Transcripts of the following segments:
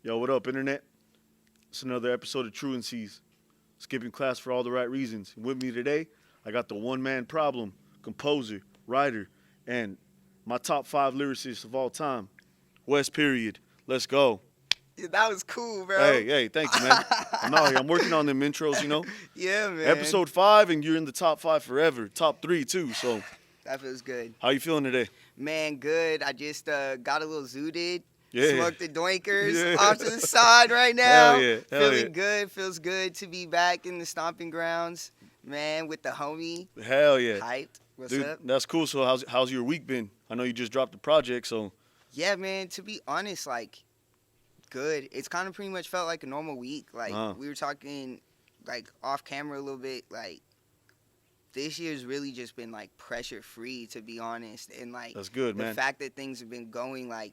Yo, what up, Internet? It's another episode of Truanseez. Skipping class for all the right reasons. And with me today, I got the one-man problem, composer, writer, and my top 5 lyricists of all time, Wes Period. Let's go. Yeah, that was cool, bro. Hey, thank you, man. I'm out here. I'm working on them intros, you know. Yeah, man. Episode 5, and you're in the top 5 forever. Top 3, too, so. That feels good. How you feeling today? Man, good. I just got a little zooted. Yeah. Smoked the doinkers Yeah. off to the side right now. Hell yeah. Feeling good. Feels good to be back in the stomping grounds, man, with the homie. Hell yeah. Hyped. What's Dude, up? that's cool. So how's your week been? I know you just dropped the project, so. Yeah, man, to be honest, like, good. It's kind of pretty much felt like a normal week. Like, we were talking, like, off camera a little bit. Like, this year's really just been, like, pressure-free, to be honest. And, like, That's good, man. The fact that things have been going, like,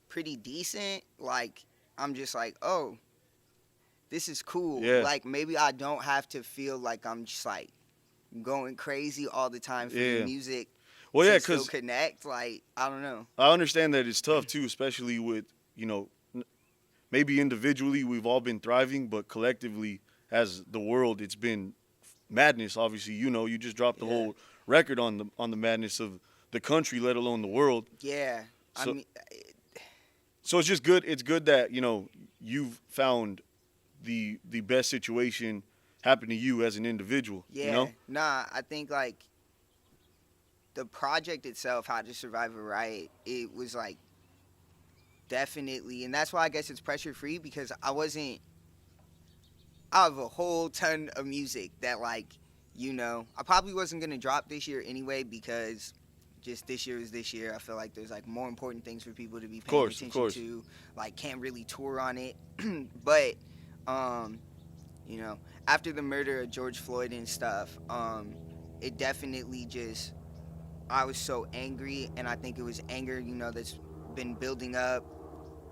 pretty decent, like, I'm just like, oh, this is cool. Yeah. Like, maybe I don't have to feel like I'm just, like, going crazy all the time for the music. Well, yeah, still because connect. Like, I don't know. I understand that it's tough, too, especially with, you know, maybe individually we've all been thriving, but collectively as the world, it's been madness. Obviously, you know, you just dropped the whole record on the madness of the country, let alone the world. Yeah. So, I mean, so it's just good. It's good that, you know, you've found the best situation happen to you as an individual. yeah. You know? Nah, I think, like, the project itself, How to Survive a Riot, it was, like, definitely, and that's why I guess it's pressure-free, because I have a whole ton of music that, like, you know, I probably wasn't going to drop this year anyway, because just this year is this year. I feel like there's, like, more important things for people to be paying attention to. Like, can't really tour on it. But, you know, after the murder of George Floyd and stuff, it definitely just, I was so angry, and I think it was anger, you know, that's been building up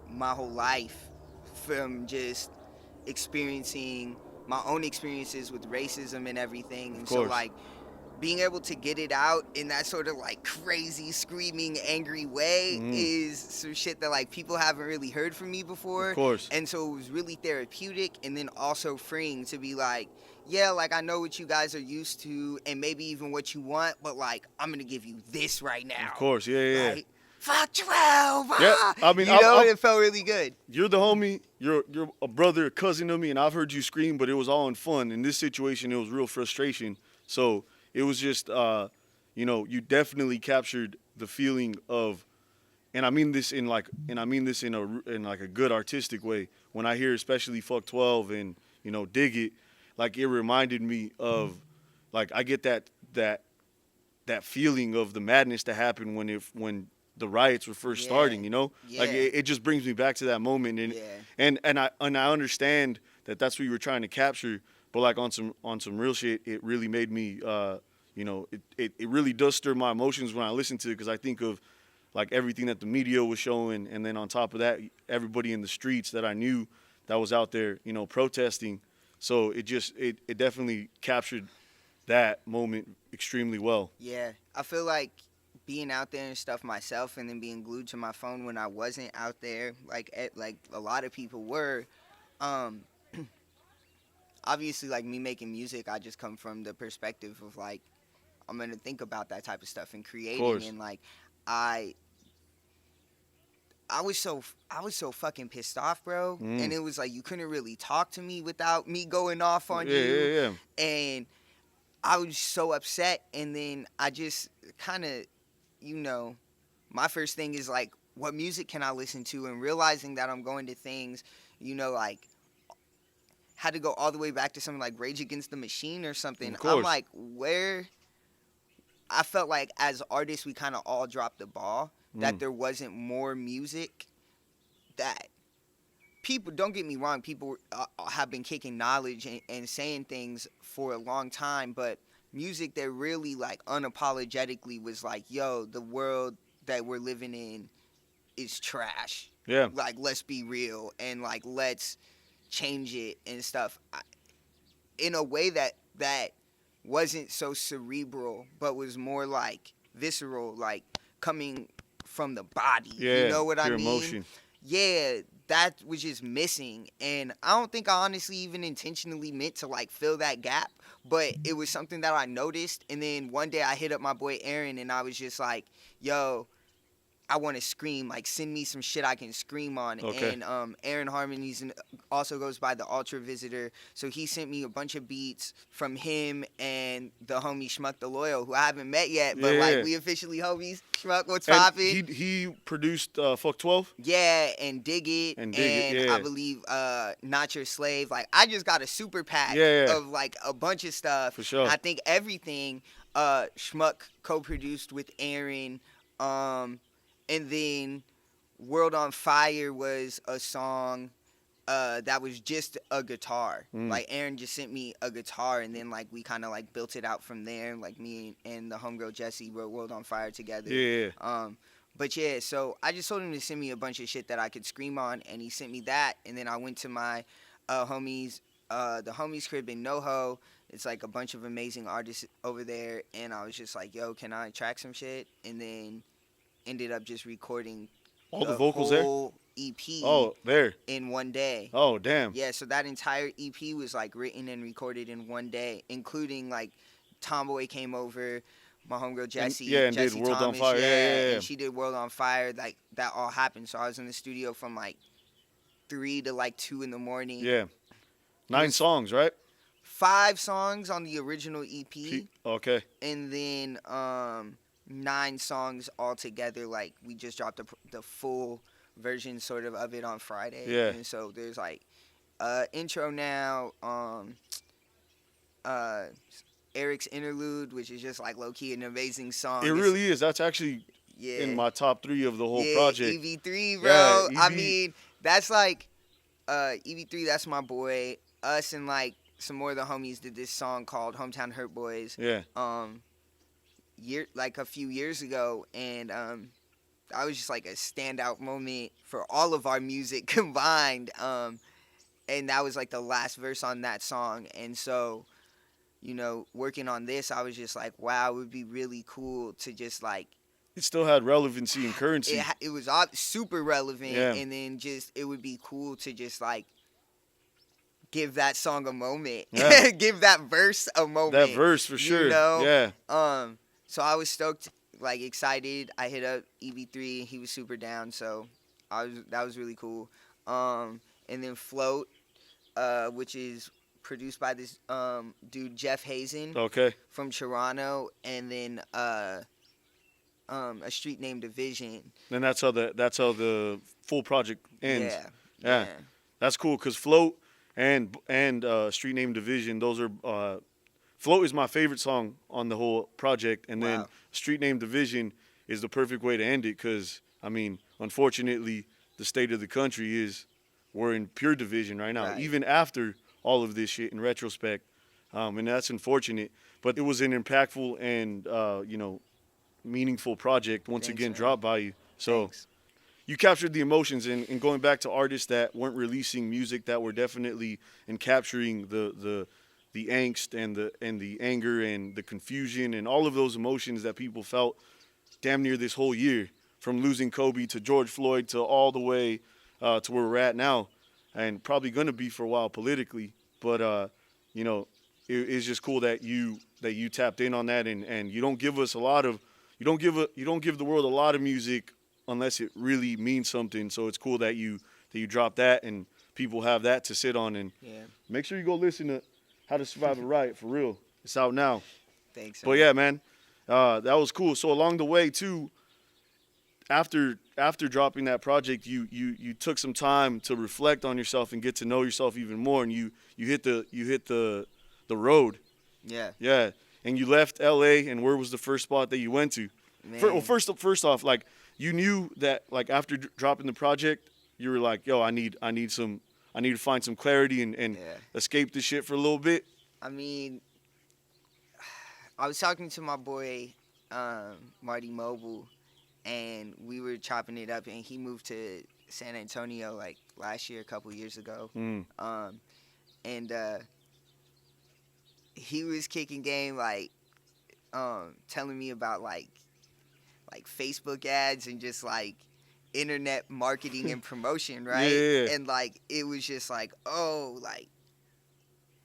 my whole life from just experiencing my own experiences with racism and everything. And so, like, being able to get it out in that sort of, like, crazy, screaming, angry way is some shit that, like, people haven't really heard from me before. Of course. And so it was really therapeutic, and then also freeing to be like, yeah, like, I know what you guys are used to and maybe even what you want, but, like, I'm going to give you this right now. Of course, yeah. Like, fuck 12. Yeah, I mean, you know, it felt really good. You're the homie. You're a brother, a cousin of me, and I've heard you scream, but it was all in fun. In this situation, it was real frustration. So it was just, you know, you definitely captured the feeling of, and I mean this in a good artistic way. When I hear especially "Fuck 12" and, you know, "Dig It," like, it reminded me of, like, I get that feeling of the madness that happened when the riots were first starting, you know? Yeah. Like, it just brings me back to that moment, and I understand that that's what you were trying to capture, but, like, on some real shit, it really made me, you know, it really does stir my emotions when I listen to it, because I think of, like, everything that the media was showing, and then on top of that, everybody in the streets that I knew that was out there, you know, protesting. So it definitely captured that moment extremely well. Yeah, I feel like being out there and stuff myself, and then being glued to my phone when I wasn't out there, like a lot of people were. Obviously, like, me making music, I just come from the perspective of, like, I'm gonna think about that type of stuff and creating, and, like, I was so fucking pissed off, bro. And it was like you couldn't really talk to me without me going off on you. Yeah. And I was so upset, and then I just kind of, you know, my first thing is, like, what music can I listen to? And realizing that I'm going to things, you know, like, had to go all the way back to something like Rage Against the Machine or something. I'm like, where? I felt like as artists, we kind of all dropped the ball, that there wasn't more music that people, don't get me wrong, people have been kicking knowledge and saying things for a long time, but music that really, like, unapologetically was like, yo, the world that we're living in is trash. Yeah. Like, let's be real, and, like, let's change it and stuff. In a way that wasn't so cerebral, but was more, like, visceral, like, coming from the body. Yeah, you know what I mean? Emotion. Yeah, that was just missing, and I don't think I honestly even intentionally meant to like fill that gap, but it was something that I noticed. And then one day I hit up my boy Aaron, and I was just like, yo, I want to scream, like send me some shit I can scream on. Okay. And Aaron Harmon, also goes by the Ultra Visitor, so he sent me a bunch of beats from him and the homie Schmuck the Loyal, who I haven't met yet, but like we officially homies. Schmuck, what's poppin'? He produced Fuck 12. Yeah, and Dig It, and I believe Not Your Slave. Like I just got a super pack of like a bunch of stuff. For sure. And I think everything Schmuck co-produced with Aaron. And then World on Fire was a song that was just a guitar. Like Aaron just sent me a guitar, and then like we kind of like built it out from there. Like me and the homegirl Jessie wrote World on Fire together. Yeah. But yeah, so I just told him to send me a bunch of shit that I could scream on, and he sent me that. And then I went to my the homies crib in NoHo. It's like a bunch of amazing artists over there, and I was just like, yo, can I track some shit? And then ended up just recording all the vocals whole there? EP. Oh, there. In one day. Oh, damn. Yeah, so that entire EP was like written and recorded in one day, including like Tomboy came over, my homegirl Jessie. And Jessie did World Thomas, on Fire. Yeah. And she did World on Fire. Like that all happened. So I was in the studio from like 3 to like 2 in the morning. Yeah. 9 songs, right? 5 songs on the original EP. Okay. And then 9 songs altogether. Like we just dropped the full version sort of it on Friday. Yeah. And so there's like intro now, Eric's Interlude, which is just like low key an amazing song. It really is. That's actually in my top 3 of the whole project. EV3, bro. Yeah, I mean, that's like EV3. That's my boy. Us and like some more of the homies did this song called Hometown Hurt Boys. Yeah. Like a few years ago, and that was just like a standout moment for all of our music combined. And that was like the last verse on that song. And so, you know, working on this, I was just like, wow, it would be really cool to just like. It still had relevancy and currency. It was super relevant, and then just it would be cool to just like give that song a moment, give that verse a moment. That verse for sure. You know? Yeah. So I was stoked, like excited. I hit up EV3, he was super down, so that was really cool. And then Float, which is produced by this dude Jeff Hazen, from Toronto, and then A Street Named Division. And that's how the full project ends. Yeah. That's cool because Float and Street Named Division, those are Float is my favorite song on the whole project, and then Street Named Division is the perfect way to end it because, I mean, unfortunately, the state of the country is we're in pure division right now, even after all of this shit in retrospect, and that's unfortunate. But it was an impactful and, meaningful project once again dropped by you. So you captured the emotions, and going back to artists that weren't releasing music that were definitely and capturing the angst and the anger and the confusion and all of those emotions that people felt damn near this whole year, from losing Kobe to George Floyd to all the way to where we're at now, and probably going to be for a while politically. But it's just cool that you tapped in on that, and you don't give us a lot of you don't give the world a lot of music unless it really means something. So it's cool that you drop that and people have that to sit on, and make sure you go listen to How to Survive a Riot for real. It's out now. Thanks. But yeah, man, that was cool. So along the way too, after dropping that project, you took some time to reflect on yourself and get to know yourself even more, and you hit the road. Yeah. Yeah. And you left LA, and where was the first spot that you went to? First off, like, you knew that, like, after dropping the project, you were like, yo, I need to find some clarity and escape this shit for a little bit. I mean, I was talking to my boy Marty Mobile, and we were chopping it up, and he moved to San Antonio like last year, a couple years ago. And he was kicking game, like telling me about like Facebook ads and just like internet marketing and promotion, right? Yeah. And like it was just like, oh, like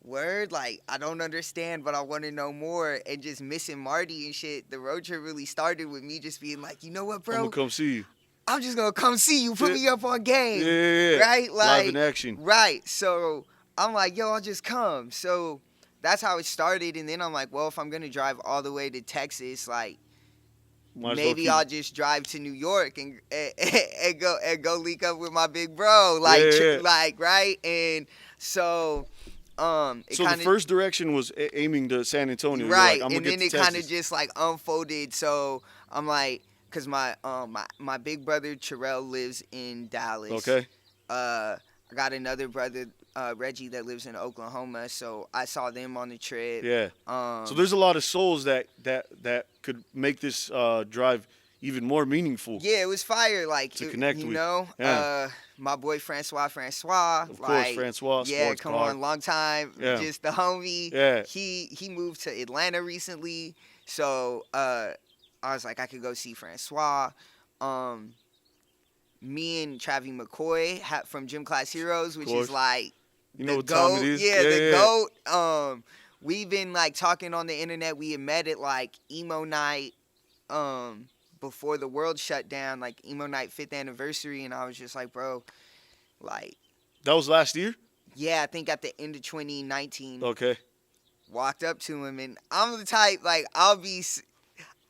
word, like I don't understand, but I want to know more. And just missing Marty and shit. The road trip really started with me just being like, you know what, bro? I'm gonna come see you. I'm just gonna come see you. Put me up on game, Yeah. right? Like live in action. Right. So I'm like, yo, I'll just come. So that's how it started. And then I'm like, well, if I'm gonna drive all the way to Texas, like maybe I'll just drive to New York and go link up with my big bro, like like right. And so so the first direction was aiming to San Antonio, right? Like, and then it kind of just like unfolded. So I'm like, cause my big brother Terrell lives in Dallas. Okay. I got another brother Reggie that lives in Oklahoma, so I saw them on the trip. Yeah. So there's a lot of souls that could make this drive even more meaningful. Yeah, it was fire. Like to connect you with. know, Yeah. My boy Francois. Of course, like, Francois. Yeah, come on, long time. Yeah. Just the homie. Yeah. He moved to Atlanta recently, so I was like, I could go see Francois. Me and Travis McCoy from Gym Class Heroes, which is like you know the what GOAT. time it is? Yeah, the GOAT. We've been like talking on the internet. We had met at like emo night before the world shut down, like emo night 5th anniversary, and I was just like, bro, like that was last year? Yeah, I think at the end of 2019. Okay. Walked up to him, and I'm the type, like, I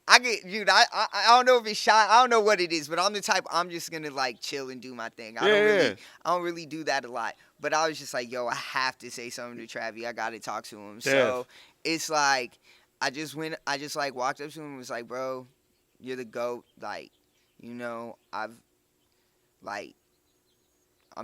don't know if it's shy. I don't know what it is, but I'm the type, I'm just going to, like, chill and do my thing. I don't really do that a lot. But I was just like, yo, I have to say something to Travis. I got to talk to him. So it's like, I just walked up to him and was like, bro, you're the GOAT. Like, you know, I'm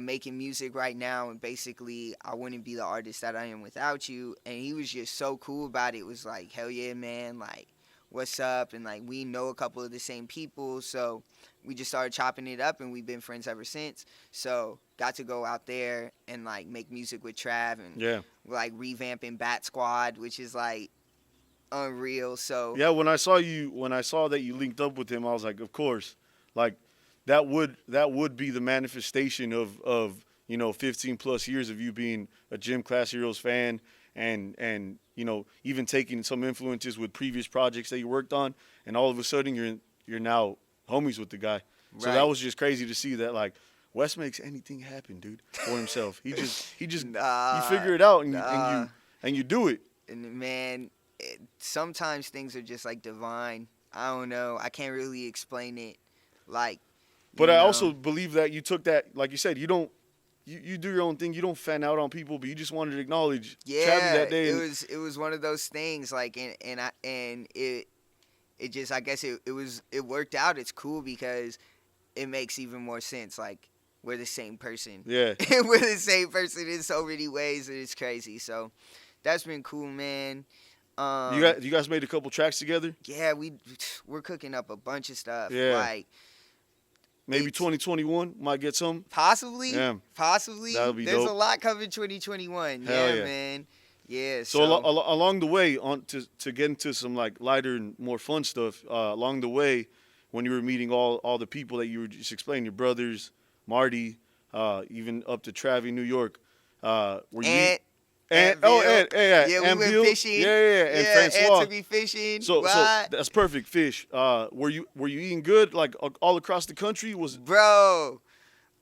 making music right now, and basically I wouldn't be the artist that I am without you. And he was just so cool about it. It was like, hell yeah, man, like, what's up? And like, we know a couple of the same people, so we just started chopping it up, and we've been friends ever since. So got to go out there and like make music with Trav, and like revamping Bat Squad, which is like unreal. So yeah, when I saw that you linked up with him, I was like, of course, like that would be the manifestation of 15 plus years of you being a Gym Class Heroes fan, and even taking some influences with previous projects that you worked on, and all of a sudden you're now homies with the guy. So that was just crazy to see that, like, Wes makes anything happen, dude, for himself. He just you figure it out, and you do it. And man, sometimes things are just like divine. I don't know. I can't really explain it. Like, but I also believe that you took that, like you said, you do your own thing. You don't fan out on people, but you just wanted to acknowledge Travis that day. It was one of those things, like, and it just, I guess it worked out. It's cool because it makes even more sense. Like, we're the same person. Yeah. We're the same person in so many ways, and it's crazy. So that's been cool, man. You guys made a couple tracks together? Yeah, we're cooking up a bunch of stuff. Yeah. Like, maybe 2021 might get some. Possibly. Yeah. Possibly. That'll be There's dope. a lot coming 2021. Hell yeah, man. Yeah. So along the way, to get into some like lighter and more fun stuff, along the way, when you were meeting all the people that you were just explaining, your brothers, Marty, even up to Travis, New York, were you? Yeah, we went fishing. And Francois. Ant took me fishing. So that's perfect. Fish. Were you eating good, like all across the country? Bro.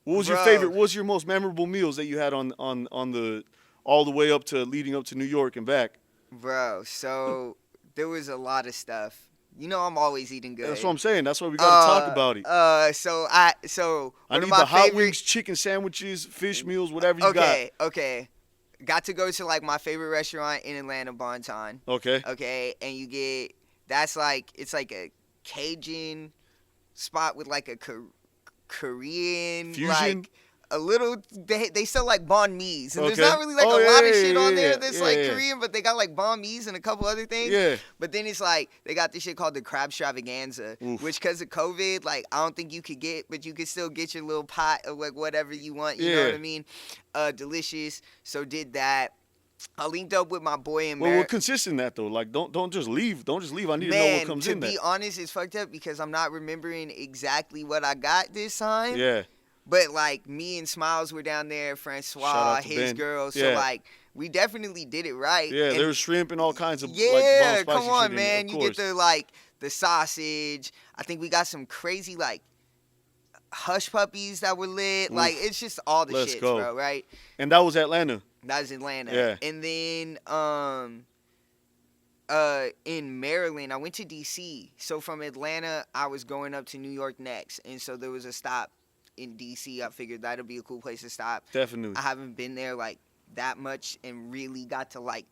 What was your favorite? What was your most memorable meals that you had on the all the way up to leading up to New York and back? Bro, so there was a lot of stuff. You know, I'm always eating good. That's what I'm saying. That's why we got to talk about it. I need the hot wings, chicken sandwiches, fish meals, whatever you got. Okay. Got to go to like my favorite restaurant in Atlanta, Bonton. Okay. And it's like a Cajun spot with like a Korean fusion. Like a little. They sell like banh mi's, and there's not really like a lot of shit on there that's like Korean, but they got like banh mi's and a couple other things. Yeah. But then it's like they got this shit called the crab extravaganza, which because of COVID, like I don't think you could get, but you could still get your little pot of like whatever you want. You know what I mean? Delicious. So did that. I linked up with my boy in Well, we're consistent that though. Like, don't just leave. Don't just leave. I need to know what comes in there. To be honest, it's fucked up because I'm not remembering exactly what I got this time. Yeah. But like me and Smiles were down there, Francois, his Ben. girl. So like we definitely did it right. Yeah, there was shrimp and all kinds of yeah. Like, bomb come on, shit man. you get the sausage. I think we got some crazy like hush puppies that were lit. Oof. Like it's just all the shit, bro. Right. And that was Atlanta. That was Atlanta. Yeah. And then in Maryland, I went to DC. So from Atlanta, I was going up to New York next, and so there was a stop in DC. I figured that'd be a cool place to stop. Definitely. I haven't been there like that much and really got to like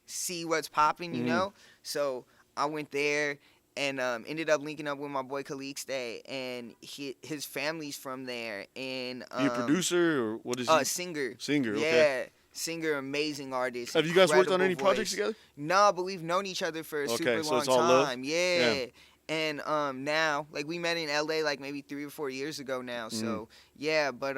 see what's popping, you know. So I went there and ended up linking up with my boy Calixte, and his family's from there. And you a producer or what is he? Singer. Singer. Okay. Yeah. Singer, amazing artist. Have you guys worked on any voice. Projects together? No, but we've known each other for a super so long it's all love? time. Yeah. And now, like we met in LA like maybe 3 or 4 years ago now. So yeah, but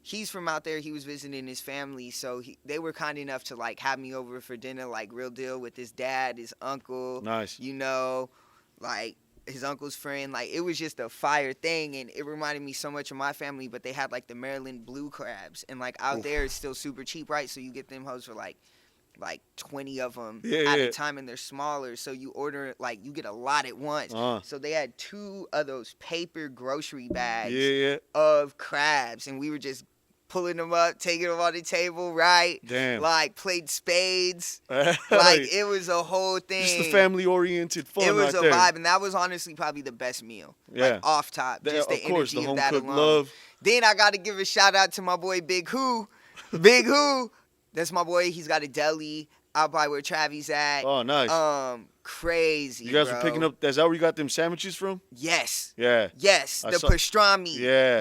he's from out there. He was visiting his family, so they were kind enough to like have me over for dinner, like real deal, with his dad, his uncle. Nice. You know, like his uncle's friend. Like it was just a fire thing, and it reminded me so much of my family. But they had like the Maryland blue crabs, and like out there it's still super cheap, right? So you get them hoes for like 20 of them at a time, and they're smaller, so you order like you get a lot at once. So they had 2 of those paper grocery bags of crabs, and we were just pulling them up, taking them on the table, right? Damn. Like played spades. Like it was a whole thing. Just the family-oriented fun. It was right a there. vibe, and that was honestly probably the best meal. Like off top, just the course, energy the of that home-cooked alone. love. Then I got to give a shout out to my boy Big Who. Big Who. That's my boy. He's got a deli out by where Travis at. Oh, nice. Crazy. You guys bro. were picking up. Is that where you got them sandwiches from? Yes. Yeah. Yes. The pastrami. Yeah.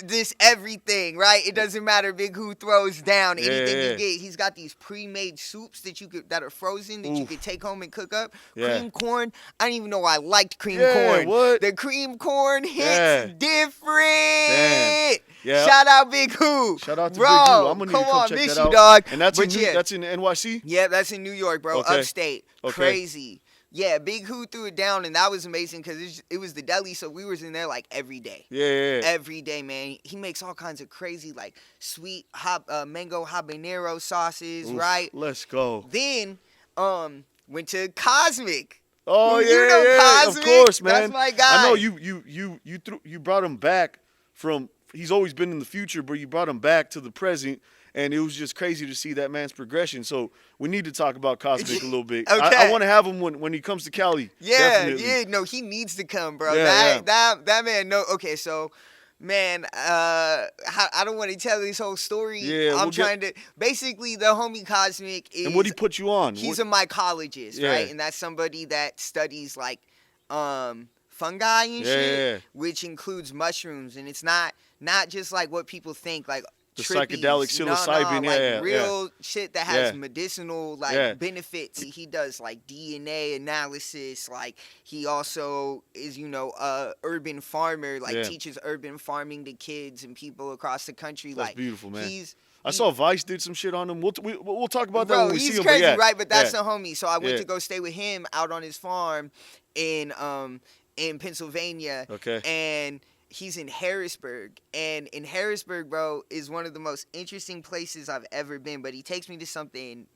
This everything, right? It doesn't matter. Big Who throws down anything you get. He's got these pre-made soups that are frozen that you could take home and cook up. Cream corn. I didn't even know I liked cream corn. What? The cream corn hits different. Damn. Yeah. Shout out Big Who. Shout out to bro, Big Who. I'm gonna need to come check miss that you, out. dog. And that's But in NYC? Yeah, that's in New York, bro. Okay. Upstate. Okay. Crazy. Yeah, Big Who threw it down, and that was amazing because it was the deli, so we was in there like every day. Yeah. Every day, man. He makes all kinds of crazy like sweet mango habanero sauces, right? Let's go. Then went to Cosmic. Oh You know Cosmic? Of course, man. That's my guy. I know you brought him back from. He's always been in the future, but you brought him back to the present, and it was just crazy to see that man's progression. So we need to talk about Cosmic a little bit. Okay. I want to have him when he comes to Cali. Definitely. No, he needs to come, bro. Yeah, that man. No, okay, so. Man, I don't want to tell this whole story. Yeah, I'm trying to. Basically, the homie Cosmic is. And what he put you on? He's a mycologist, right? And that's somebody that studies like fungi and shit, which includes mushrooms, and it's not just like what people think, like the trippies. psychedelic psilocybin, like real shit that has medicinal benefits. He does like DNA analysis. Like he also is, a urban farmer. Like teaches urban farming to kids and people across the country. That's like beautiful, man. I saw Vice did some shit on him. We'll talk about that when we see him. He's crazy, right? But that's the homie. So I went to go stay with him out on his farm in Pennsylvania. Okay. And he's in Harrisburg, and in Harrisburg, bro, is one of the most interesting places I've ever been. But he takes me to something.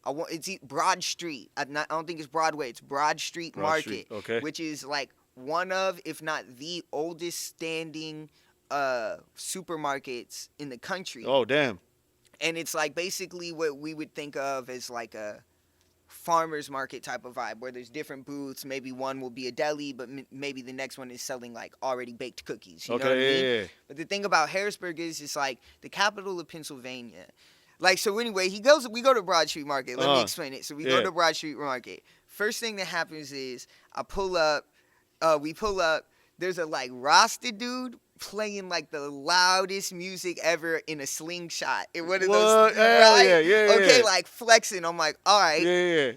It's Broad Street. I don't think it's Broadway. It's Broad Street Market, okay. Which is like one of, if not the oldest standing supermarkets in the country. Oh, damn. And it's like basically what we would think of as like a farmer's market type of vibe, where there's different booths. Maybe one will be a deli, but maybe the next one is selling like already baked cookies. You know what I mean? Yeah. But the thing about Harrisburg is it's like the capital of Pennsylvania. Like, so anyway, we go to Broad Street Market. Let me explain it. So we go to Broad Street Market. First thing that happens is we pull up, there's a like Rasta dude playing like the loudest music ever in a slingshot. In one of those, right? Okay, like flexing. I'm like, all right. Yeah.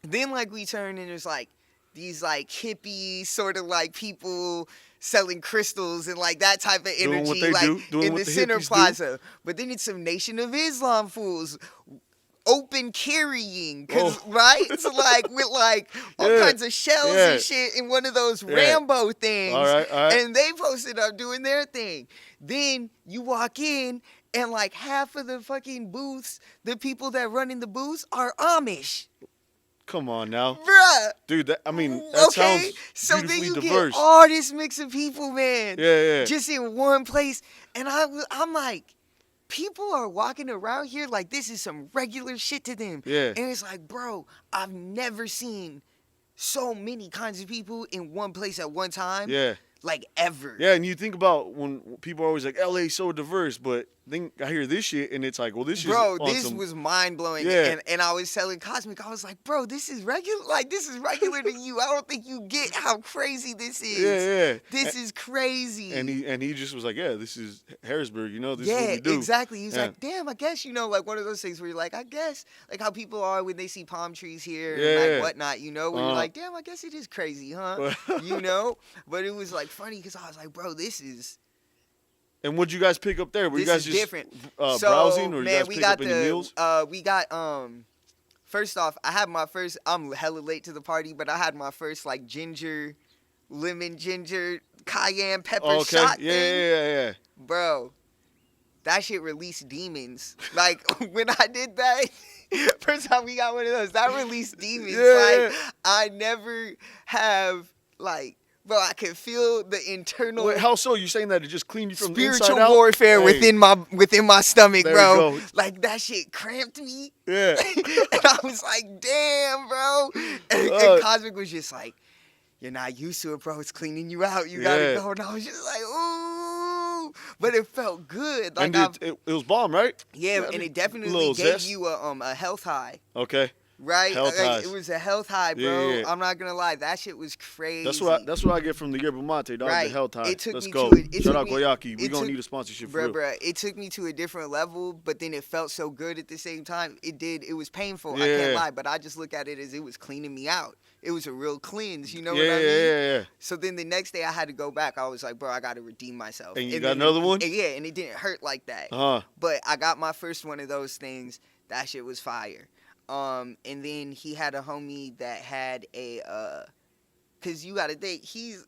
Then like we turn and there's like these like hippie sort of like people selling crystals and like that type of Doing energy, what they like do, doing in what the the center hippies do. plaza. But then it's some Nation of Islam fools open carrying, right? So like with like all kinds of shells and shit in one of those Rambo things. All right. And they posted up doing their thing. Then you walk in and like half of the fucking booths, the people that run in the booths are Amish. Come on now, bruh. Dude, that sounds so then beautifully you diverse. get all this mix of people, man. Yeah. Just in one place, and I'm like, people are walking around here like this is some regular shit to them. Yeah. And it's like, bro, I've never seen so many kinds of people in one place at one time. Yeah. Like ever. Yeah, and you think about when people are always like, LA's so diverse, but then I hear this shit and it's like, well, this is this was mind blowing. Yeah. And I was telling Cosmic, I was like, bro, this is regular. Like, this is regular to you. I don't think you get how crazy this is. Yeah. This is crazy. And he just was like, yeah, this is Harrisburg, this is what we do. Exactly. He's like, damn, I guess, like one of those things where you're like, I guess, like how people are when they see palm trees here and like whatnot, where you're like, damn, I guess it is crazy, huh? But it was like funny because I was like, bro, this is. And what'd you guys pick up there? Were you guys just different. browsing, or you guys pick up any meals? We got first off, I had my first. I'm hella late to the party, but I had my first like lemon ginger cayenne pepper shot. Yeah. Bro, that shit released demons. Like when I did that, first time we got one of those, that released demons. Like I never have like. Bro, I could feel the internal. Wait, how so? You saying that it just cleaned you from the inside out? Spiritual warfare within my stomach, there bro. You go. Like that shit cramped me. Yeah. And I was like, damn, bro. And Cosmic was just like, you're not used to it, bro. It's cleaning you out. You gotta go. And I was just like, ooh. But it felt good. Like and it was bomb, right? Yeah, and it definitely gave you a health high. Okay. Right? Health highs. It was a health high, bro. Yeah. I'm not gonna lie. That shit was crazy. That's what I get from the yerba mate, dog. Right. The health high. It took Let's me go. to Shout out Goyaki. We gonna need a sponsorship for real. Bruh, it took me to a different level, but then it felt so good at the same time. It was painful. Yeah. I can't lie, but I just look at it as it was cleaning me out. It was a real cleanse, you know what I mean? Yeah. So then the next day I had to go back. I was like, bro, I got to redeem myself. And you got another one? Yeah, and it didn't hurt like that. But I got my first one of those things. That shit was fire. And then he had a homie that had cause you gotta think, he's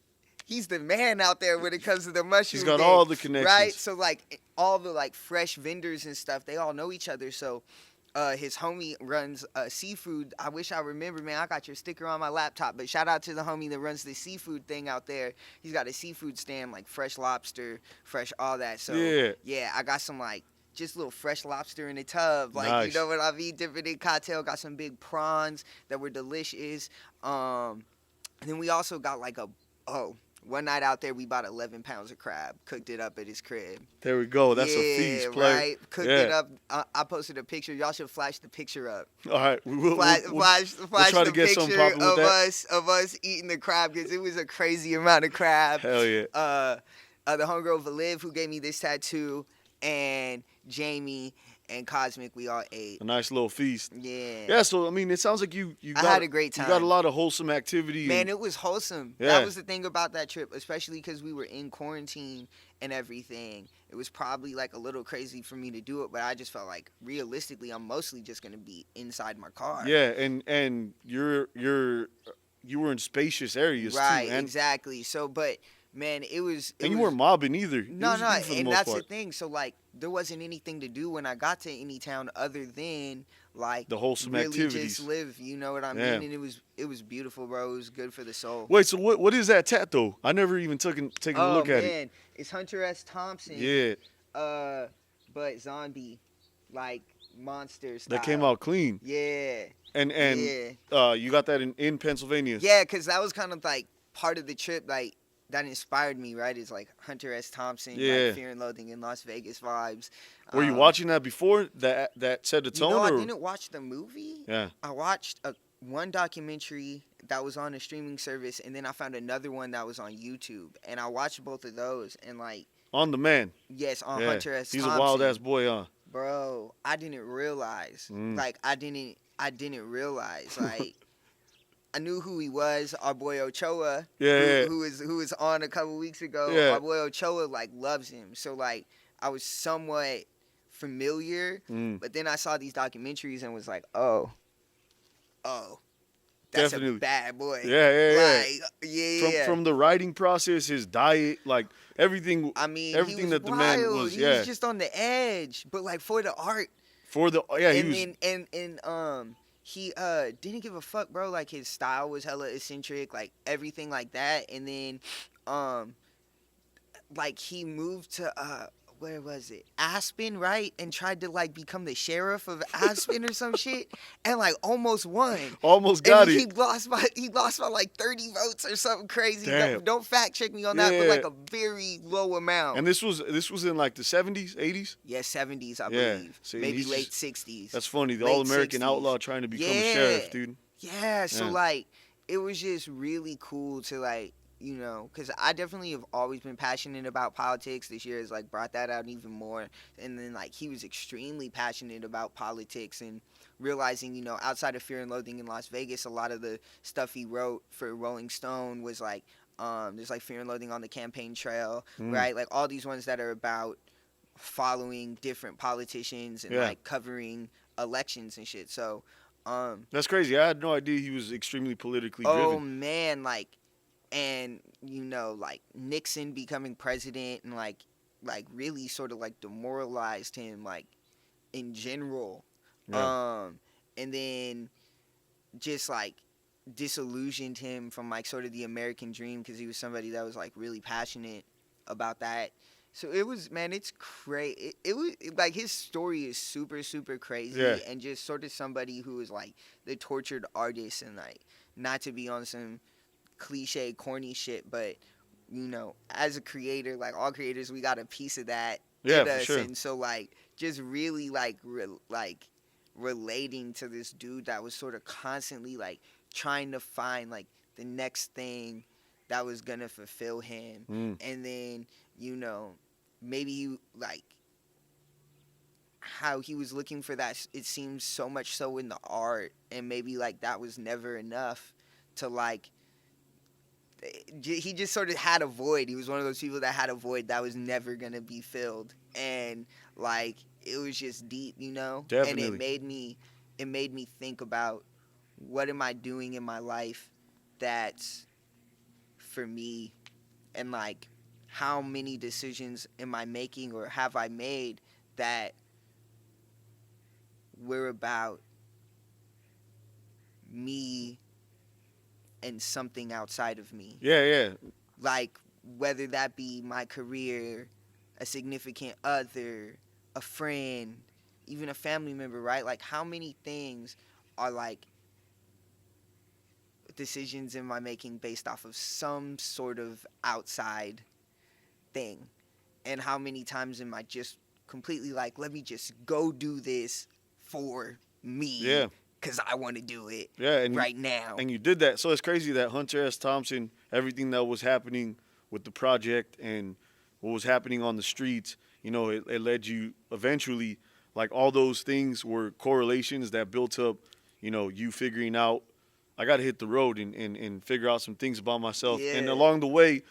the man out there when it comes to the mushroom. He's got thing, all the connections. Right? So like all the like fresh vendors and stuff, they all know each other. So his homie runs seafood. I wish I remember, man. I got your sticker on my laptop, but shout out to the homie that runs the seafood thing out there. He's got a seafood stand, like fresh lobster, fresh all that. So yeah, I got some like just little fresh lobster in a tub, like nice. You know what I mean, dipping in cocktail. Got some big prawns that were delicious. And then we also got like one night out there we bought 11 pounds of crab, cooked it up at his crib. There we go. That's a feast, play. Right? Cooked it up. I posted a picture. Y'all should flash the picture up. All right, we will. Flash try to get something popping with that. of us eating the crab because it was a crazy amount of crab. Hell yeah. The homegirl Valiv who gave me this tattoo, and Jamie and Cosmic, we all ate. A nice little feast. Yeah. Yeah, so, I mean, it sounds like you got, I had a great time. You got a lot of wholesome activity. Man, it was wholesome. Yeah. That was the thing about that trip, especially because we were in quarantine and everything. It was probably, like, a little crazy for me to do it, but I just felt like, realistically, I'm mostly just going to be inside my car. Yeah, and you were in spacious areas, too, right, man. exactly. So, but... Man, it was... And you weren't mobbing either. No, and that's the thing. So, like, there wasn't anything to do when I got to any town other than, like... The wholesome really activities. Just live, you know what I mean? And it was beautiful, bro. It was good for the soul. Wait, so what is that tat, though? I never even taken a look at it. Oh, man. It's Hunter S. Thompson. Yeah. But zombie, like, monster style. That came out clean. Yeah. And you got that in Pennsylvania. Yeah, because that was kind of, like, part of the trip, like... That inspired me, right? It's like Hunter S. Thompson, like Fear and Loathing in Las Vegas vibes. Were you watching that before? That set the tone? I didn't watch the movie. Yeah. I watched one documentary that was on a streaming service, and then I found another one that was on YouTube, and I watched both of those, and like on the man. Yes, on Hunter S. He's Thompson. a wild ass boy, huh? Bro, I didn't realize. Like I didn't realize like. I knew who he was, our boy Ochoa, Yeah, who was on a couple weeks ago. Yeah. Our boy Ochoa like loves him, so like I was somewhat familiar, but then I saw these documentaries and was like, oh, that's Definitely. a bad boy. Yeah. Like, From the writing process, his diet, like everything. I mean, everything he was that the wild. man was. He was just on the edge, but like for the art. For the he and was. then he didn't give a fuck, bro. Like his style was hella eccentric, like everything like that. And then like he moved to where was it? Aspen, right? And tried to like become the sheriff of Aspen or some shit, and like almost won. Almost got and it. He lost by like 30 votes or something crazy. Damn. Don't fact check me on that, but like a very low amount. And this was in like the 70s, 80s. Yeah, 70s, I Yeah. believe. See, Maybe he's late just- 60s. That's funny. The Late all-American 60s. outlaw trying to become a Yeah. sheriff, dude. Yeah, so Yeah. like it was just really cool to like, you know, because I definitely have always been passionate about politics. This year has like brought that out even more. And then like he was extremely passionate about politics and realizing, you know, outside of Fear and Loathing in Las Vegas, a lot of the stuff he wrote for Rolling Stone was like, there's like Fear and Loathing on the Campaign Trail, right? Like all these ones that are about following different politicians and like covering elections and shit. So That's crazy. I had no idea he was extremely politically oh driven. man, like, and you know, like Nixon becoming president and like really sort of like demoralized him like in general. Yeah. And then just like disillusioned him from like sort of the American dream because he was somebody that was like really passionate about that. So it was, man, it's crazy. It was like his story is super, super crazy. Yeah. And just sort of somebody who is like the tortured artist and like not to be on some cliche, corny shit, but you know, as a creator, like all creators, we got a piece of that Yeah, in for us. sure. And so like just really like relating to this dude that was sort of constantly like trying to find like the next thing that was gonna fulfill him. And then, you know, maybe he like how he was looking for that, it seems so much so in the art, and maybe like that was never enough to like, he just sort of had a void. He was one of those people that had a void that was never gonna be filled, and like it was just deep, you know. Definitely. And it made me think about what am I doing in my life that's for me, and like how many decisions am I making or have I made that were about me and something outside of me. Yeah. Like whether that be my career, a significant other, a friend, even a family member, right? Like how many things are like decisions am I making based off of some sort of outside thing? And how many times am I just completely like, let me just go do this for me. Yeah. Because I want to do it And right now. And you did that. So it's crazy that Hunter S. Thompson, everything that was happening with the project and what was happening on the streets, you know, it led you eventually, like all those things were correlations that built up, you know, you figuring out, I got to hit the road and figure out some things about myself. Yeah. And along the way,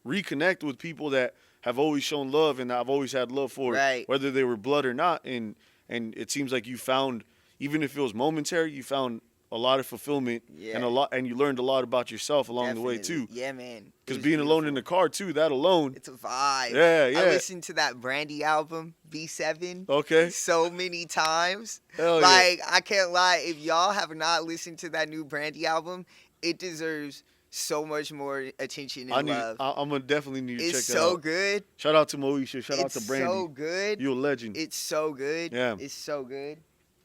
reconnect with people that have always shown love and I've always had love for, Right. whether they were blood or not. And it seems like you found, even if it was momentary, you found a lot of fulfillment and you learned a lot about yourself along the way too. Yeah, man. Because being alone in the car too, that alone. It's a vibe. Yeah. I listened to that Brandy album, B7, Okay. so many times. Hell like, I can't lie. If y'all have not listened to that new Brandy album, it deserves so much more attention and love. I'm gonna definitely need to check It's that so out. good. Shout out to Moesha. Shout out to It's Brandy. so good. You a legend. It's so good. Yeah. It's so good.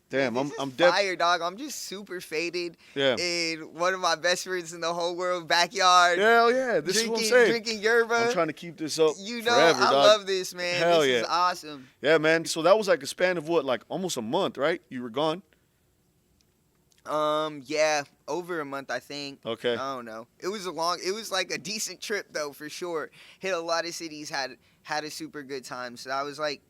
Damn, This I'm is definitely. fire, dog. I'm just super faded Yeah. in one of my best friends in the whole world backyard. Hell yeah, this is what I'm saying. Drinking yerba. I'm trying to keep this up You know, forever, I dog. love this, man. Hell this yeah. is awesome. Yeah, man. So that was like a span of what, like almost a month, right? You were gone. Yeah, over a month, I think. Okay. I don't know. It was like a decent trip though, for sure. Hit a lot of cities, had a super good time. So I was like,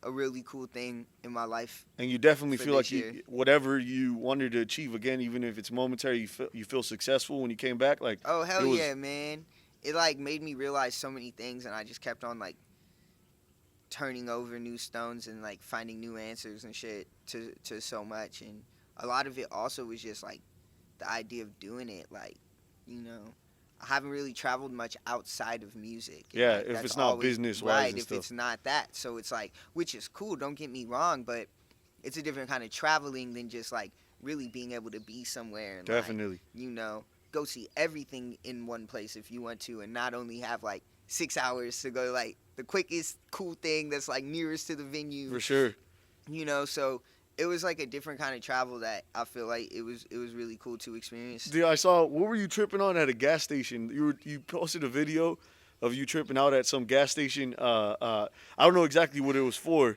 a really cool thing in my life. And you definitely for feel like this year. whatever you wanted to achieve, again, even if it's momentary, you feel successful when you came back. Like, Oh, it hell was yeah, man. It, like, made me realize so many things, and I just kept on, like, turning over new stones and, like, finding new answers and shit to so much. And a lot of it also was just, like, the idea of doing it. Like, you know, I haven't really traveled much outside of music. And, Yeah, like, if that's it's not always business-wise right, and if stuff. it's not that. So it's, like, which is cool, don't get me wrong, but it's a different kind of traveling than just, like, really being able to be somewhere and, Definitely. like, you know, go see everything in one place if you want to, and not only have, like, 6 hours to go, like, the quickest cool thing that's, like, nearest to the venue. For sure. You know, so it was, like, a different kind of travel that I feel like it was really cool to experience. Dude, I saw, what were you tripping on at a gas station? You posted a video of you tripping out at some gas station. I don't know exactly what it was for.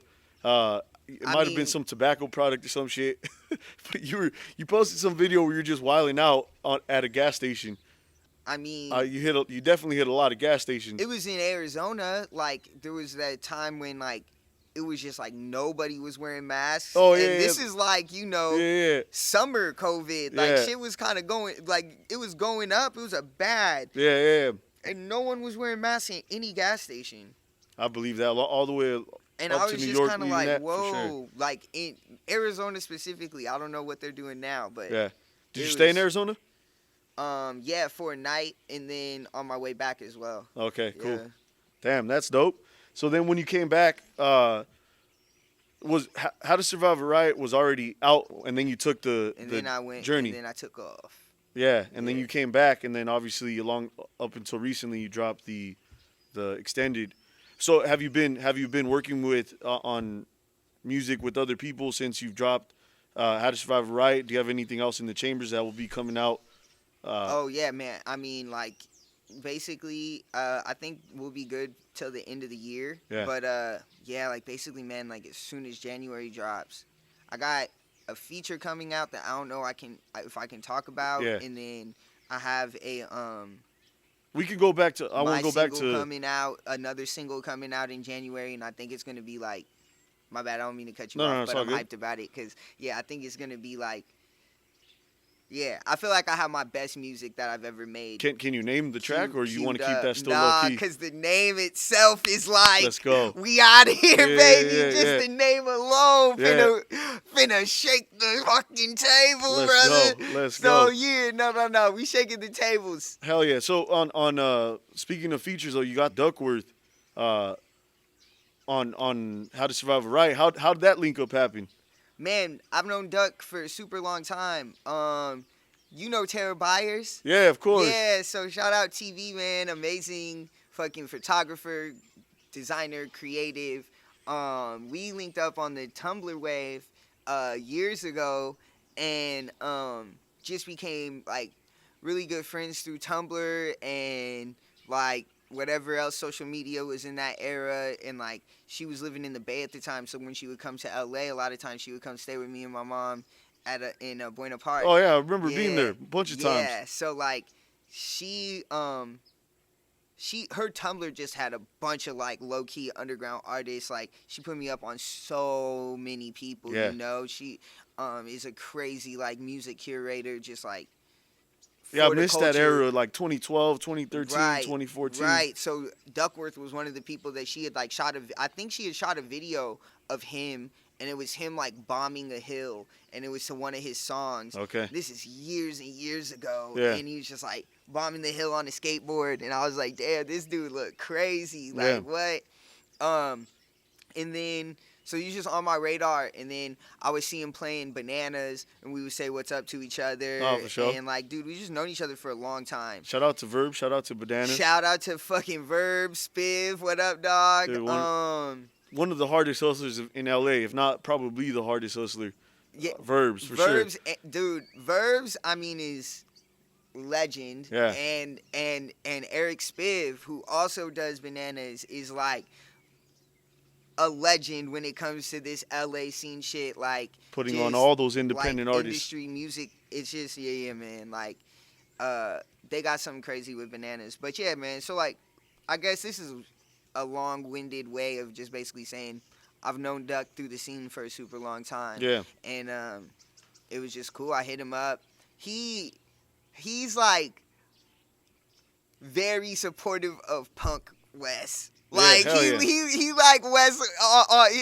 It might have been some tobacco product or some shit. But you posted some video where you're just wilding out at a gas station. I mean, you definitely hit a lot of gas stations. it was in Arizona. Like, there was that time when, like, it was just, like, nobody was wearing masks. Oh, yeah, and this yeah. is, like, you know, Yeah. summer COVID. Like, Yeah. shit was kind of going, like, it was going up. It was a bad. Yeah. And no one was wearing masks in any gas station. I believe that all the way And up I to was New just York. kind of even like, that, whoa. for sure. Like, in Arizona specifically, I don't know what they're doing now, but. Yeah. Did you it stay in was- Arizona? Yeah, for a night, and then on my way back as well. Okay, cool. Yeah. Damn, that's dope. So then when you came back, was How to Survive a Riot was already out, and then you took the then I went, journey. and then I took off. Yeah, and then Yeah. you came back, and then obviously up until recently you dropped the extended. So have you been working with on music with other people since you've dropped How to Survive a Riot? Do you have anything else in the chambers that will be coming out? Oh yeah, man. I mean, like, basically, I think we'll be good till the end of the year. Yeah. But yeah, like, basically, man, like, as soon as January drops, I got a feature coming out that I don't know if I can talk about. Yeah. And then I have a We could go back to. I want to go back to. coming out, another single coming out in January, and I think it's gonna be like. My bad, I don't mean to cut you No, off, no, it's but all I'm good. hyped about it because, yeah, I think it's going to be like, yeah, I feel like I have my best music that I've ever made. Can you name the track, or you want to queued keep that up. still Nah, low key? because the name itself is like, Let's go. We out here, Yeah, baby. yeah, Just yeah. the name alone, Yeah. finna shake the fucking table, Let's brother. go. Let's So go. yeah, no, we shaking the tables. Hell yeah! So on speaking of features though, you got Duckworth, on How to Survive a Riot. How did that link up happen? Man, I've known Duck for a super long time. You know Tara Byers? Yeah, of course. Yeah, so shout out TV, man. Amazing fucking photographer, designer, creative. We linked up on the Tumblr wave years ago and just became like really good friends through Tumblr and like whatever else social media was in that era. And like she was living in the Bay at the time, so when she would come to LA, a lot of times she would come stay with me and my mom in Buena Park. Oh yeah, I remember being there a bunch of times. Yeah, so like her Tumblr just had a bunch of like low key underground artists. Like she put me up on so many people. Yeah. You know, she is a crazy like music curator. Just like Yeah, I for the missed that culture. era, like 2012, 2013, Right, 2014. Right. So Duckworth was one of the people that she had like I think she had shot a video of him, and it was him like bombing a hill, and it was to one of his songs. Okay. This is years and years ago. Yeah. And he was just like bombing the hill on a skateboard, and I was like, damn, this dude look crazy. Like Yeah. what? And then so he was just on my radar, and then I would see him playing Bananas, and we would say what's up to each other. Oh, for sure. And like, dude, we just known each other for a long time. Shout out to Verb. Shout out to Bananas. Shout out to fucking Verb, Spiv, what up, dog? Dude, one of the hardest hustlers in LA, if not probably the hardest hustler. Yeah, Verbs, for sure. Verbs, dude, Verbs, I mean, is legend. Yeah. And Eric Spiv, who also does Bananas, is like a legend when it comes to this LA scene shit. Like Putting just, on all those independent like, artists. industry music. It's just yeah, man. Like, they got something crazy with Bananas. But yeah, man. So like, I guess this is a long-winded way of just basically saying I've known Duck through the scene for a super long time. Yeah. And it was just cool. I hit him up. He's like very supportive of punk Wes. Like hell yeah. he like Wes,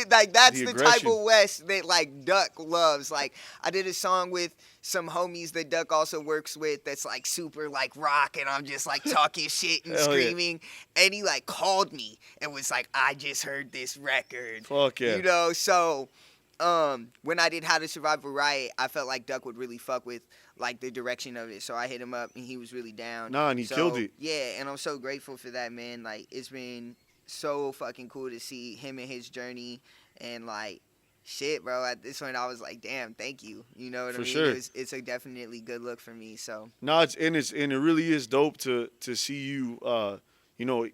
like that's the type aggression. of Wes that like Duck loves. Like I did a song with some homies that Duck also works with that's like super like rock, and I'm just like talking shit and Hell yeah. screaming, and he like called me and was like, I just heard this record. Fuck yeah. You know, so when I did How to Survive a Riot, I felt like Duck would really fuck with like the direction of it. So I hit him up and he was really down. Nah, and he killed it. Yeah, and I'm so grateful for that, man. Like it's been so fucking cool to see him and his journey, and like shit, bro. At this point I was like, damn, thank you. You know what I mean? Sure. It's a definitely good look for me. So No, it really is dope to see you you know,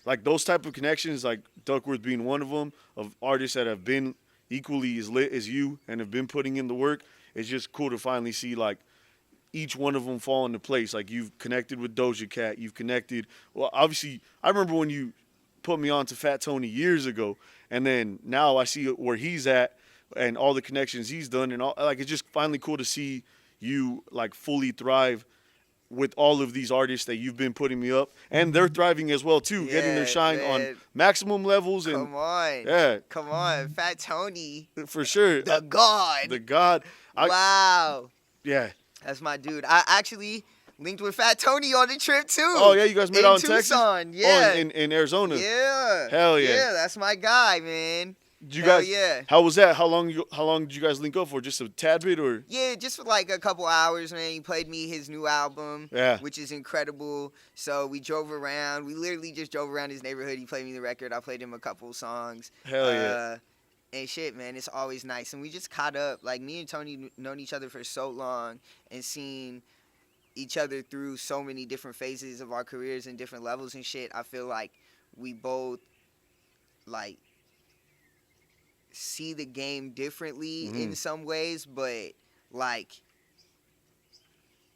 like those type of connections, like Duckworth being one of them, of artists that have been equally as lit as you and have been putting in the work. It's just cool to finally see like each one of them fall into place. Like you've connected with Doja Cat, you've connected. Well, obviously, I remember when you put me on to Fat Tony years ago, and then now I see where he's at and all the connections he's done, and all. Like it's just finally cool to see you like fully thrive with all of these artists that you've been putting me up, and they're thriving as well too, getting their shine man. on maximum levels. And come on, Fat Tony, for sure, the God. Wow, yeah, that's my dude. I actually linked with Fat Tony on the trip too. Oh yeah, you guys met out in Tucson. Texas. Yeah, in Arizona. Yeah, hell yeah. Yeah, that's my guy, man. Did you Hell guys? Yeah. How was that? How long did you guys link up for? Just a tad bit, or? Yeah, just for like a couple hours, man. He played me his new album, which is incredible. So we drove around. We literally just drove around his neighborhood. He played me the record. I played him a couple songs. Hell yeah. And shit, man, it's always nice. And we just caught up. Like me and Tony known each other for so long and seen each other through so many different phases of our careers and different levels and shit. I feel like we both like see the game differently in some ways, but like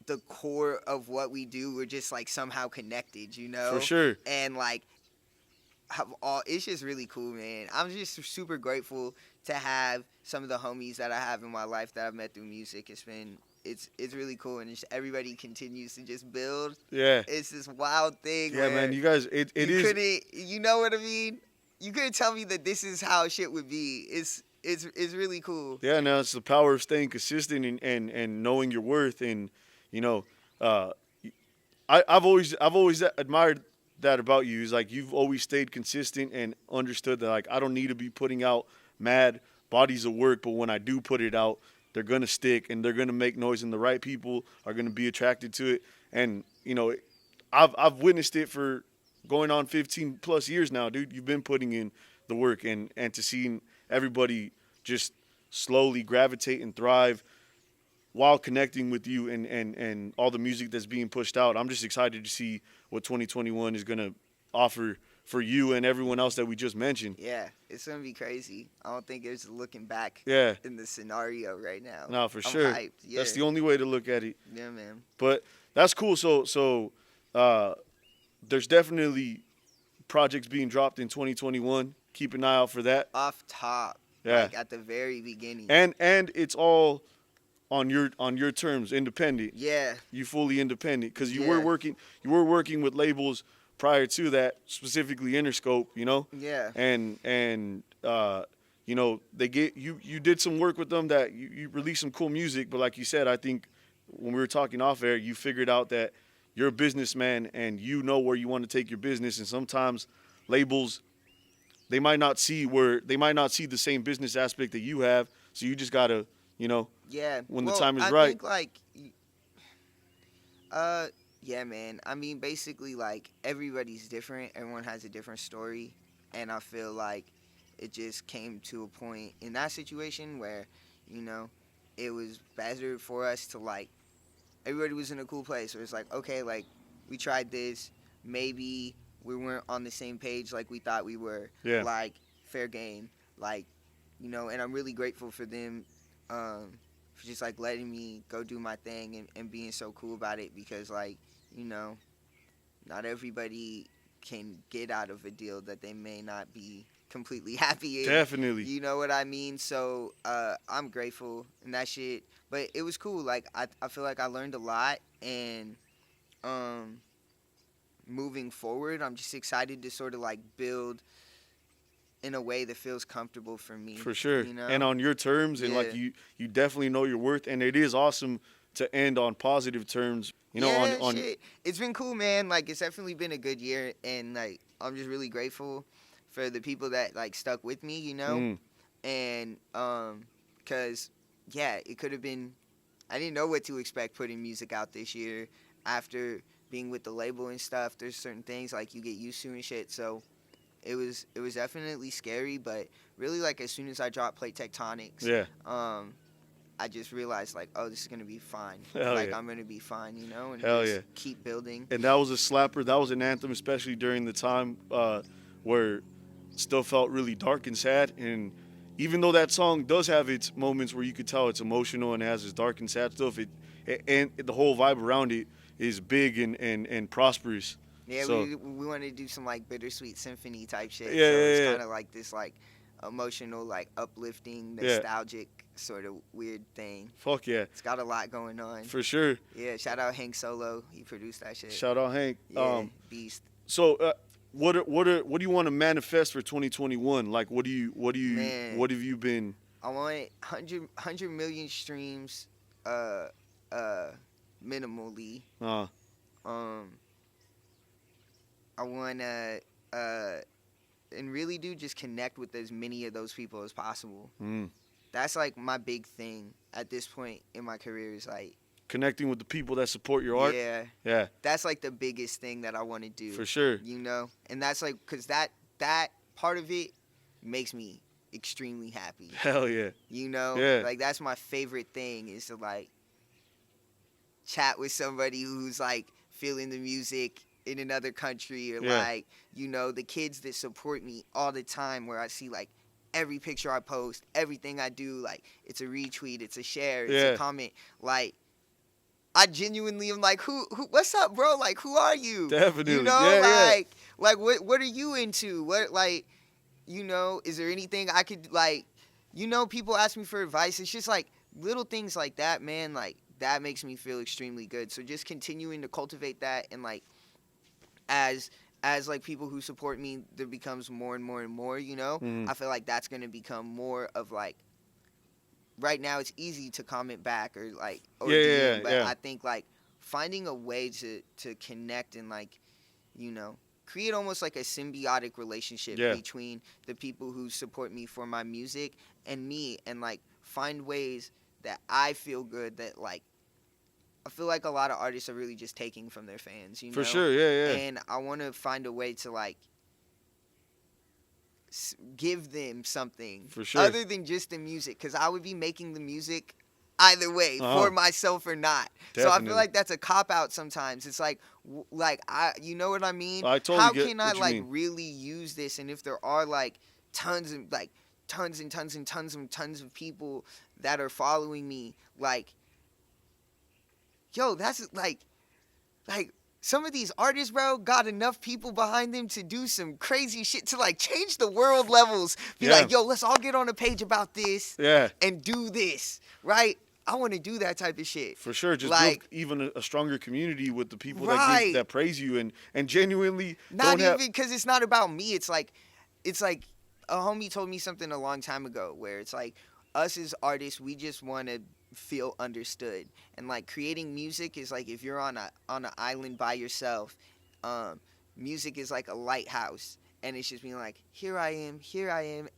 the core of what we do, we're just like somehow connected, you know? For sure. And like it's just really cool, man. I'm just super grateful to have some of the homies that I have in my life that I've met through music. It's really cool, and everybody continues to just build. Yeah. It's this wild thing. Yeah, man. You guys, it is. You know what I mean? You couldn't tell me that this is how shit would be. It's really cool. Yeah, no, it's the power of staying consistent and knowing your worth, and you know, I've always admired that about you. Is like you've always stayed consistent and understood that like I don't need to be putting out mad bodies of work, but when I do put it out, they're gonna stick and they're gonna make noise, and the right people are gonna be attracted to it. And you know, I've witnessed it for going on 15 plus years now, dude. You've been putting in the work, and to seeing everybody just slowly gravitate and thrive while connecting with you and all the music that's being pushed out. I'm just excited to see what 2021 is going to offer for you and everyone else that we just mentioned. Yeah, it's going to be crazy. I don't think there's looking back in the scenario right now. No, for I'm sure. hyped. Yeah. That's the only way to look at it. Yeah, man. But that's cool. So there's definitely projects being dropped in 2021. Keep an eye out for that. Off top. Yeah. Like at the very beginning. And it's all on your terms, independent. Yeah. You fully independent, because you were working with labels prior to that, specifically Interscope, you know? Yeah. And you know, they get you did some work with them that you released some cool music, but like you said, I think when we were talking off air, you figured out that you're a businessman and you know where you want to take your business, and sometimes labels they might not see the same business aspect that you have, so you just gotta, you know, when the time is right. I think like yeah, man. I mean, basically, like, everybody's different. Everyone has a different story. And I feel like it just came to a point in that situation where, you know, it was better for us to, like, everybody was in a cool place. So it's like, okay, like, we tried this. Maybe we weren't on the same page like we thought we were. Yeah. Like, fair game. Like, you know, and I'm really grateful for them for just, like, letting me go do my thing and being so cool about it, because, like, you know, not everybody can get out of a deal that they may not be completely happy in. Definitely. You know what I mean? So I'm grateful and that shit. But it was cool. Like I feel like I learned a lot, and moving forward, I'm just excited to sort of like build in a way that feels comfortable for me. For sure. You know? And on your terms, and like you definitely know your worth, and it is awesome to end on positive terms. You know, on shit. It's been cool, man. Like it's definitely been a good year, and like I'm just really grateful for the people that like stuck with me, you know? And cuz yeah, it could have been I didn't know what to expect putting music out this year after being with the label and stuff. There's certain things like you get used to and shit. So it was definitely scary, but really like as soon as I dropped Plate Tectonics, I just realized like, oh, this is gonna be fine. Like I'm gonna be fine, you know, and just keep building. And that was a slapper. That was an anthem, especially during the time where it still felt really dark and sad. And even though that song does have its moments where you could tell it's emotional and it has its dark and sad stuff, and the whole vibe around it is big and prosperous. Yeah, so, we wanted to do some like bittersweet symphony type shit. Yeah, so it's kind of like this like emotional, like uplifting, nostalgic sort of weird thing. Fuck yeah. It's got a lot going on. For sure. Yeah, shout out Hank Solo. He produced that shit. Shout out Hank. Yeah, beast. So what do you want to manifest for 2021? Like what have you been? I want 100 million streams minimally. I want to and really do just connect with as many of those people as possible. That's like my big thing at this point in my career is like connecting with the people that support your art. Yeah. That's like the biggest thing that I want to do. For sure. You know, and that's like because that part of it makes me extremely happy. Hell yeah. You know, like that's my favorite thing is to like chat with somebody who's like feeling the music in another country or like, you know, the kids that support me all the time where I see like every picture I post, everything I do, like it's a retweet, it's a share, it's a comment. Like I genuinely am like, who what's up, bro? Like who are you? Definitely. You know, like what are you into? What like, you know, is there anything I could like, you know, people ask me for advice. It's just like little things like that, man, like that makes me feel extremely good. So just continuing to cultivate that and like as like people who support me, there becomes more and more and more, you know? I feel like that's going to become more of like, right now it's easy to comment back or like, or DM, but I think like finding a way to connect and like, you know, create almost like a symbiotic relationship between the people who support me for my music and me, and like find ways that I feel good that like, I feel like a lot of artists are really just taking from their fans, you know? For sure, yeah. And I want to find a way to, like, give them something. For sure. Other than just the music, because I would be making the music either way, for myself or not. Definitely. So I feel like that's a cop-out sometimes. It's like you know what I mean? I totally How get can I, what you like, mean. really use this? And if there are, like, tons and tons of people that are following me, like, yo, that's like some of these artists, bro, got enough people behind them to do some crazy shit to like change the world levels. Be like, yo, let's all get on a page about this and do this, right? I want to do that type of shit. For sure, just like, build even a stronger community with the people that praise you and genuinely not even because it's not about me. It's like a homie told me something a long time ago where it's like us as artists, we just want to feel understood, and like creating music is like if you're on an island by yourself, music is like a lighthouse, and it's just being like, here I am,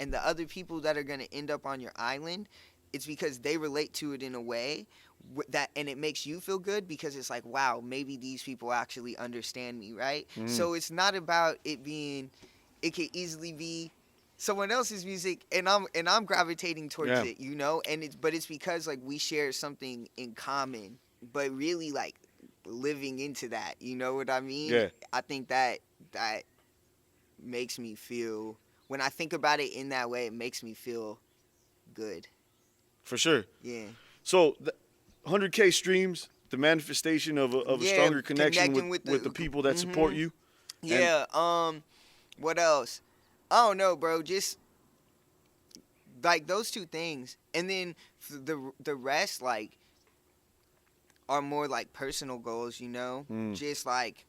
and the other people that are going to end up on your island, it's because they relate to it in a way that, and it makes you feel good because it's like, wow, maybe these people actually understand me, right? So it's not about it being, it could easily be someone else's music and I'm gravitating towards it, you know, and it's because like we share something in common, but really like living into that, you know what I mean? I think that makes me feel, when I think about it in that way, it makes me feel good. For sure. Yeah. So 100K streams, the manifestation of a stronger connection with the people that support you. Yeah. What else? I don't know, bro. Just like those two things, and then the rest like are more like personal goals, you know. Just like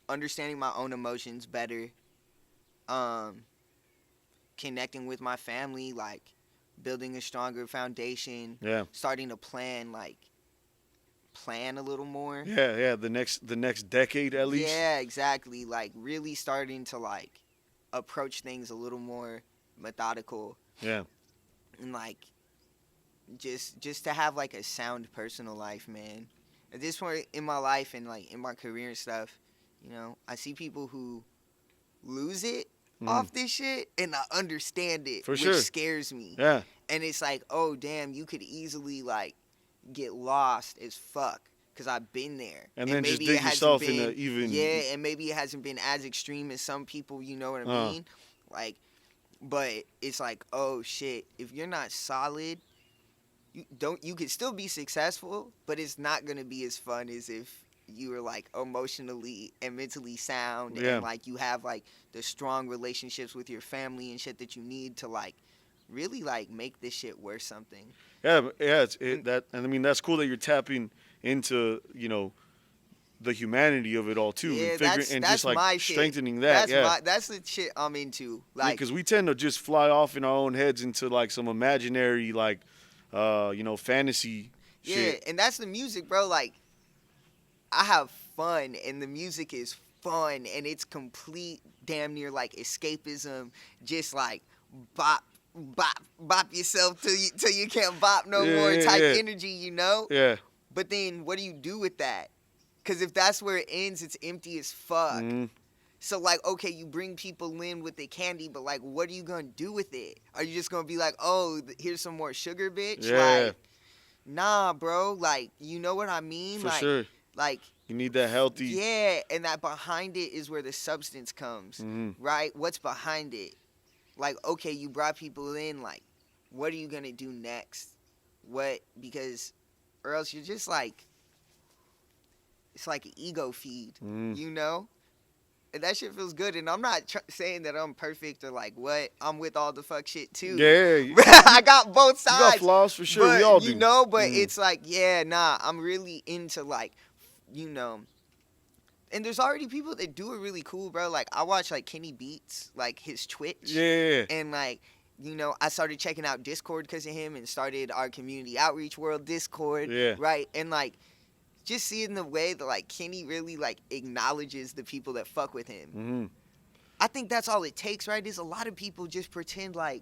understanding my own emotions better, connecting with my family, like building a stronger foundation. Yeah. Starting to plan a little more. Yeah. The next decade at least. Yeah, exactly. Like really starting to like approach things a little more methodical. Yeah. And like just to have like a sound personal life, man. At this point in my life and like in my career and stuff, you know, I see people who lose it off this shit, and I understand it, For which sure. scares me. Yeah. And it's like, oh damn, you could easily like get lost as fuck. Cause I've been there, And then just dig yourself in a even. Yeah, and maybe it hasn't been as extreme as some people. You know what I mean? Like, but it's like, oh shit, if you're not solid, you could still be successful, but it's not gonna be as fun as if you were like emotionally and mentally sound, and like you have like the strong relationships with your family and shit that you need to like really like make this shit worth something. Yeah. And I mean that's cool that you're tapping into, you know, the humanity of it all too, Yeah, and that's just like my strengthening shit. that. That's the shit I'm into. Like, because we tend to just fly off in our own heads into like some imaginary like, you know, fantasy shit. Yeah, and that's the music, bro. Like, I have fun, and the music is fun, and it's complete, damn near like escapism. Just like bop, bop yourself till you can't bop no more type energy, you know? Yeah. But then what do you do with that? Because if that's where it ends, it's empty as fuck. So, like, okay, you bring people in with the candy, but, like, what are you going to do with it? Are you just going to be like, oh, here's some more sugar, bitch? Yeah. Like, nah, bro. Like, you know what I mean? For like, sure. Like, you need that healthy. Yeah, and that behind it is where the substance comes, right? What's behind it? Like, okay, you brought people in, like, what are you going to do next? Because, or else you're just like, it's like an ego feed, you know? And that shit feels good. And I'm not saying that I'm perfect or like what. I'm with all the fuck shit too. Yeah. I got both sides. You got flaws for sure. But, we all do. You know, but it's like, yeah, nah, I'm really into like, you know. And there's already people that do it really cool, bro. Like, I watch like Kenny Beats, like his Twitch. Yeah. And like, you know, I started checking out Discord because of him and started our community outreach world Discord. Yeah. Right. And like, just seeing the way that like Kenny really like acknowledges the people that fuck with him. I think that's all it takes, right? Is a lot of people just pretend like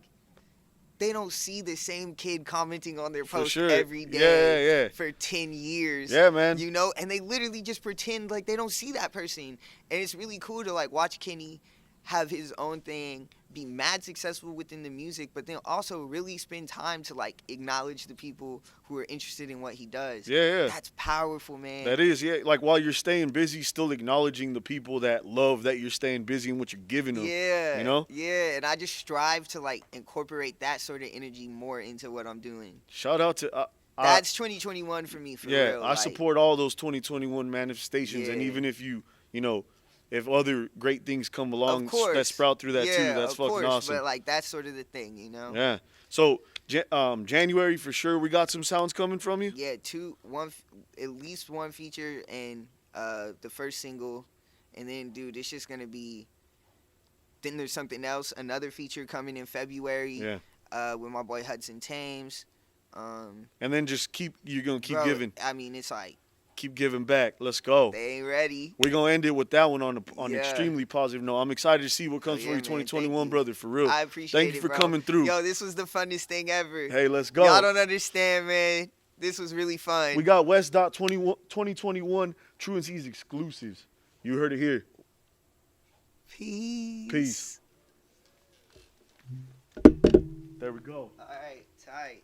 they don't see the same kid commenting on their post every day for 10 years. Yeah, man. You know, and they literally just pretend like they don't see that person. And it's really cool to like watch Kenny have his own thing, be mad successful within the music, but then also really spend time to like acknowledge the people who are interested in what he does. Yeah. That's powerful, man. That is, yeah. Like while you're staying busy, still acknowledging the people that love that you're staying busy and what you're giving them. Yeah. You know? Yeah, and I just strive to like incorporate that sort of energy more into what I'm doing. Shout out to that's 2021 for me, for real. I support all those 2021 manifestations, and even if you know, if other great things come along that sprout through that too, that's fucking awesome. But like that's sort of the thing, you know. Yeah. So January for sure, we got some sounds coming from you. Yeah, at least one feature and the first single, and then dude, it's just gonna be. Then there's something else, another feature coming in February. Yeah. With my boy Hudson Thames. And then just you're gonna keep giving. I mean, it's like. Keep giving back. Let's go. They ain't ready. We're going to end it with that one on an extremely positive note. I'm excited to see what comes for you 2021, brother, for real. I appreciate it, Thank you for coming through. Yo, this was the funnest thing ever. Hey, let's go. Y'all don't understand, man. This was really fun. We got Wes 2021 Truanseez exclusives. You heard it here. Peace. There we go. All right, tight.